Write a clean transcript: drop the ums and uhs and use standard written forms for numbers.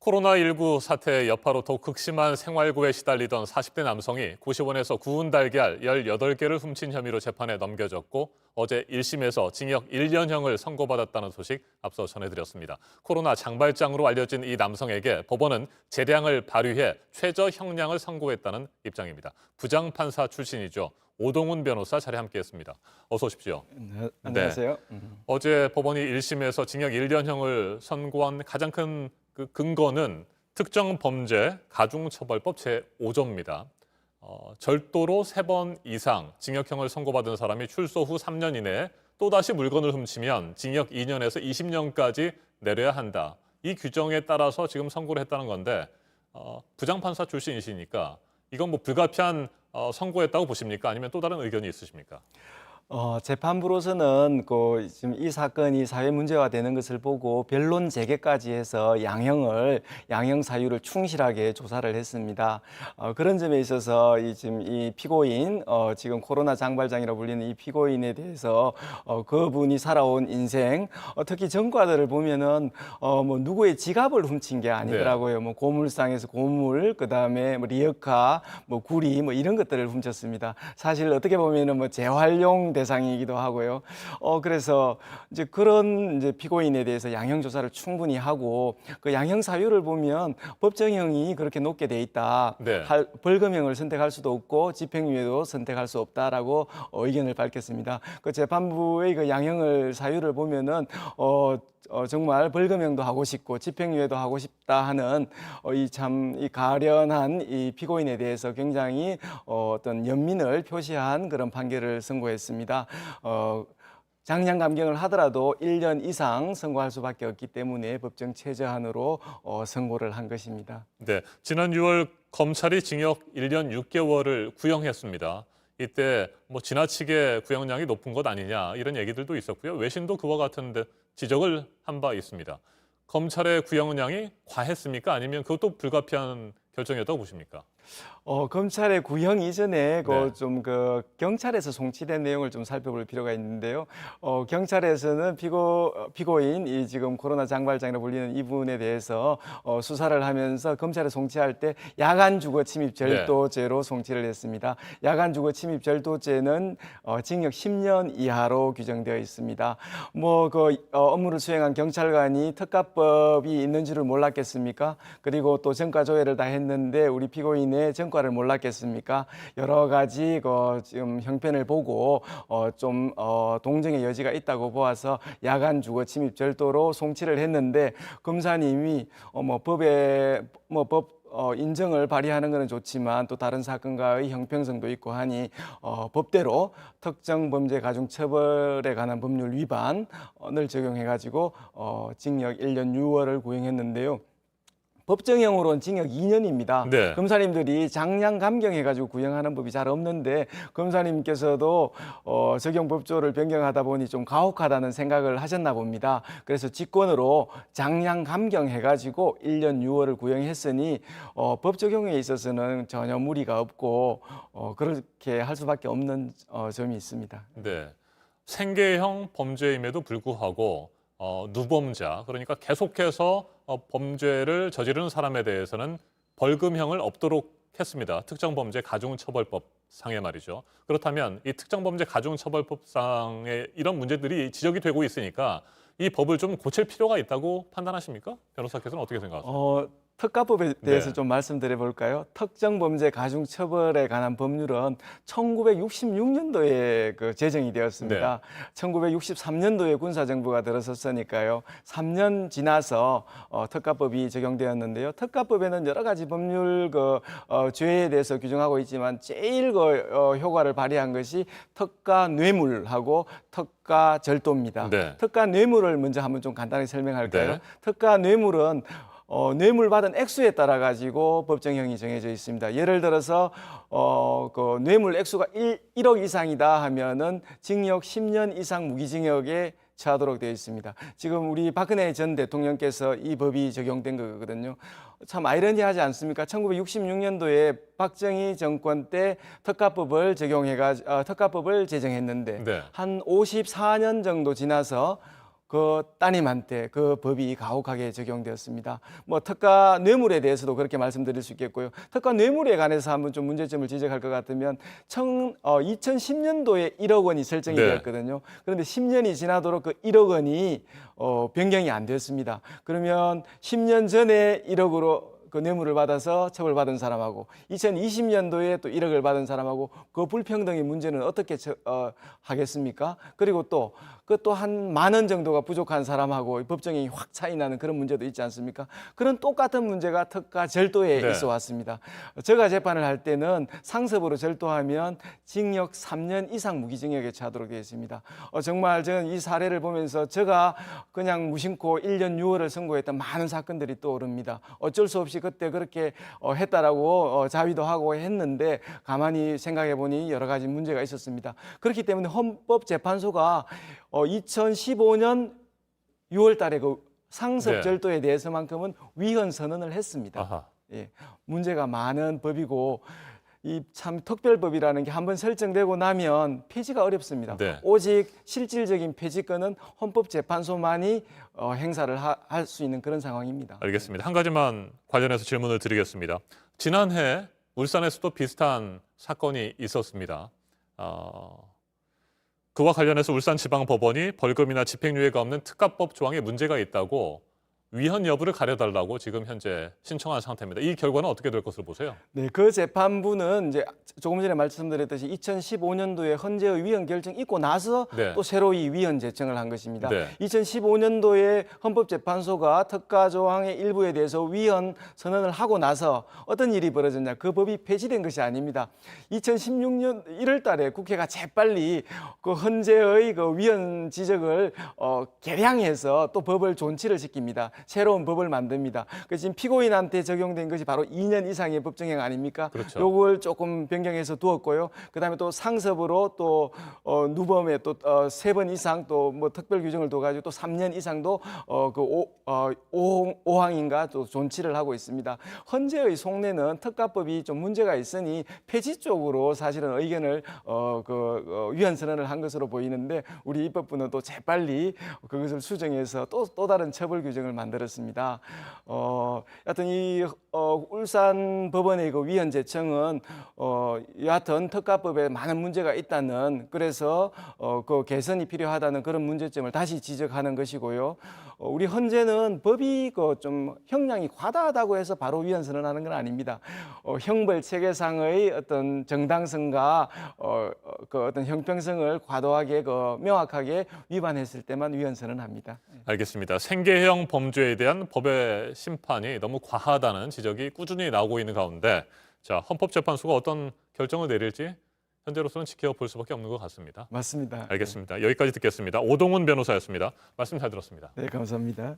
코로나19 사태의 여파로 더욱 극심한 생활고에 시달리던 40대 남성이 고시원에서 구운 달걀 18개를 훔친 혐의로 재판에 넘겨졌고 어제 1심에서 징역 1년형을 선고받았다는 소식 앞서 전해드렸습니다. 코로나 장발장으로 알려진 이 남성에게 법원은 재량을 발휘해 최저 형량을 선고했다는 입장입니다. 부장판사 출신이죠. 오동훈 변호사 자리에 함께했습니다. 어서 오십시오. 네, 안녕하세요. 어제 법원이 1심에서 징역 1년형을 선고한 가장 큰 근거는 특정 범죄 가중처벌법 제5조입니다. 절도로 3번 이상 징역형을 선고받은 사람이 출소 후 3년 이내에 또다시 물건을 훔치면 징역 2년에서 20년까지 내려야 한다. 이 규정에 따라서 지금 선고를 했다는 건데 부장판사 출신이시니까 이건 뭐 불가피한 선고였다고 보십니까? 아니면 또 다른 의견이 있으십니까? 재판부로서는 지금 이 사건이 사회 문제화되는 것을 보고 변론 재개까지 해서 양형 사유를 충실하게 조사를 했습니다. 그런 점에 있어서 지금 이 피고인, 지금 코로나 장발장이라고 불리는 이 피고인에 대해서 그분이 살아온 인생, 특히 전과들을 보면은 뭐 누구의 지갑을 훔친 게 아니더라고요. 네. 뭐 고물상에서 고물, 그다음에 뭐 리어카, 뭐 구리, 뭐 이런 것들을 훔쳤습니다. 사실 어떻게 보면은 뭐 재활용 대상이기도 하고요. 그래서 이제 그런 이제 피고인에 대해서 양형 조사를 충분히 하고 그 양형 사유를 보면 법정형이 그렇게 높게 돼 있다. 네. 벌금형을 선택할 수도 없고 집행유예도 선택할 수 없다라고 의견을 밝혔습니다. 그 재판부의 그 양형을 사유를 보면은 정말 벌금형도 하고 싶고 집행유예도 하고 싶다 하는 이 가련한 이 피고인에 대해서 굉장히 어떤 연민을 표시한 그런 판결을 선고했습니다. 장량 감경을 하더라도 1년 이상 선고할 수밖에 없기 때문에 법정 최저한으로 선고를 한 것입니다. 네, 지난 6월 검찰이 징역 1년 6개월을 구형했습니다. 이때 뭐 지나치게 구형량이 높은 것 아니냐 이런 얘기들도 있었고요. 외신도 그와 같은 지적을 한 바 있습니다. 검찰의 구형량이 과했습니까? 아니면 그것도 불가피한 결정이었다고 보십니까? 검찰의 구형 이전에 네. 경찰에서 송치된 내용을 좀 살펴볼 필요가 있는데요. 경찰에서는 피고인 이 지금 코로나 장발장이라고 불리는 이분에 대해서 수사를 하면서 검찰에 송치할 때 야간 주거 침입 절도죄로 송치를 했습니다. 야간 주거 침입 절도죄는 징역 10년 이하로 규정되어 있습니다. 업무를 수행한 경찰관이 특가법이 있는 줄을 몰랐겠습니까? 그리고 또 전과 조회를 다 했는데 우리 피고인의 전과를 몰랐겠습니까? 여러 가지 지금 형편을 보고 동정의 여지가 있다고 보아서 야간 주거 침입 절도로 송치를 했는데 검사님이 법 인정을 발휘하는 것은 좋지만 또 다른 사건과의 형평성도 있고 하니 법대로 특정 범죄 가중 처벌에 관한 법률 위반을 적용해가지고 징역 1년 6월을 구형했는데요. 법정형으로는 징역 2년입니다. 네. 검사님들이 장량 감경해가지고 구형하는 법이 잘 없는데 검사님께서도 적용법조를 변경하다 보니 좀 가혹하다는 생각을 하셨나 봅니다. 그래서 직권으로 장량 감경해가지고 1년 6월을 구형했으니 법 적용에 있어서는 전혀 무리가 없고 그렇게 할 수밖에 없는 점이 있습니다. 네. 생계형 범죄임에도 불구하고 누범자, 그러니까 계속해서 범죄를 저지르는 사람에 대해서는 벌금형을 없도록 했습니다. 특정범죄 가중처벌법 상에 말이죠. 그렇다면 이 특정범죄 가중처벌법 상에 이런 문제들이 지적이 되고 있으니까 이 법을 좀 고칠 필요가 있다고 판단하십니까? 변호사께서는 어떻게 생각하세요? 특가법에 대해서 네. 좀 말씀드려 볼까요? 특정범죄 가중처벌에 관한 법률은 1966년도에 제정이 되었습니다. 1963년도에 군사정부가 들어섰으니까요. 3년 지나서 특가법이 적용되었는데요. 특가법에는 여러 가지 법률 죄에 대해서 규정하고 있지만 제일 효과를 발휘한 것이 특가 뇌물하고 특가 절도입니다. 네. 특가 뇌물을 먼저 한번 좀 간단히 설명할까요? 네. 특가 뇌물은 뇌물 받은 액수에 따라 가지고 법정형이 정해져 있습니다. 예를 들어서 그 뇌물 액수가 1억 이상이다 하면은 징역 10년 이상 무기징역에 처하도록 되어 있습니다. 지금 우리 박근혜 전 대통령께서 이 법이 적용된 거거든요. 참 아이러니하지 않습니까? 1966년도에 박정희 정권 때 특가법을 특가법을 제정했는데 네. 한 54년 정도 지나서 그 따님한테 그 법이 가혹하게 적용되었습니다. 뭐 특가 뇌물에 대해서도 그렇게 말씀드릴 수 있겠고요. 특가 뇌물에 관해서 한번 좀 문제점을 지적할 것 같으면 2010년도에 1억 원이 설정이 네. 되었거든요. 그런데 10년이 지나도록 그 1억 원이 변경이 안 됐습니다. 그러면 10년 전에 1억으로 그 뇌물을 받아서 처벌받은 사람하고 2020년도에 또 1억을 받은 사람하고 그 불평등의 문제는 어떻게 하겠습니까? 그리고 또 그 또 한 10,000원 정도가 부족한 사람하고 법정이 확 차이 나는 그런 문제도 있지 않습니까? 그런 똑같은 문제가 특가 절도에 네. 있어 왔습니다. 제가 재판을 할 때는 상습으로 절도하면 징역 3년 이상 무기징역에 처하도록 되어 있습니다. 정말 저는 이 사례를 보면서 제가 그냥 무심코 1년 6월을 선고했던 많은 사건들이 떠오릅니다. 어쩔 수 없이 그때 그렇게 했다라고 자위도 하고 했는데 가만히 생각해 보니 여러 가지 문제가 있었습니다. 그렇기 때문에 헌법재판소가 2015년 6월 달에 그 상습 네. 절도에 대해서만큼은 위헌 선언을 했습니다. 아하. 예, 문제가 많은 법이고 이 참 특별법이라는 게 한번 설정되고 나면 폐지가 어렵습니다. 네. 오직 실질적인 폐지권은 헌법재판소만이 행사를 할 수 있는 그런 상황입니다. 알겠습니다. 한 가지만 관련해서 질문을 드리겠습니다. 지난해 울산에서도 비슷한 사건이 있었습니다. 그와 관련해서 울산지방법원이 벌금이나 집행유예가 없는 특가법 조항에 문제가 있다고 위헌 여부를 가려달라고 지금 현재 신청한 상태입니다. 이 결과는 어떻게 될 것으로 보세요? 네, 그 재판부는 이제 조금 전에 말씀드렸듯이 2015년도에 헌재의 위헌 결정 있고 나서 네. 또 새로 이 위헌 제청을 한 것입니다. 네. 2015년도에 헌법재판소가 특가 조항의 일부에 대해서 위헌 선언을 하고 나서 어떤 일이 벌어졌냐? 그 법이 폐지된 것이 아닙니다. 2016년 1월 달에 국회가 재빨리 그 헌재의 그 위헌 지적을 개량해서 또 법을 존치를 시킵니다. 새로운 법을 만듭니다. 그 지금 피고인한테 적용된 것이 바로 2년 이상의 법정형 아닙니까? 그렇죠. 요걸 조금 변경해서 두었고요. 그다음에 또 상습으로 또 누범에 또 3번 이상 또 뭐 특별 규정을 둬가지고 또 3년 이상도 그 5항인가 또 존치를 하고 있습니다. 헌재의 속내는 특가법이 좀 문제가 있으니 폐지 쪽으로 사실은 의견을 위헌 선언을 한 것으로 보이는데 우리 입법부는 또 재빨리 그것을 수정해서 또 다른 처벌 규정을 만들었습니다. 여하튼 이 울산 법원의 그 위헌 제청은 여하튼 특가법에 많은 문제가 있다는 그래서 그 개선이 필요하다는 그런 문제점을 다시 지적하는 것이고요. 우리 헌재는 법이 그 좀 형량이 과다하다고 해서 바로 위헌 선언하는 건 아닙니다. 형벌 체계상의 어떤 정당성과 그 어떤 형평성을 과도하게 명확하게 위반했을 때만 위헌 선언합니다. 알겠습니다. 생계형 범죄에 대한 법의 심판이 너무 과하다는 지적이 꾸준히 나오고 있는 가운데 자, 헌법재판소가 어떤 결정을 내릴지 현재로서는 지켜볼 수밖에 없는 것 같습니다. 맞습니다. 알겠습니다. 여기까지 듣겠습니다. 오동훈 변호사였습니다. 말씀 잘 들었습니다. 네, 감사합니다.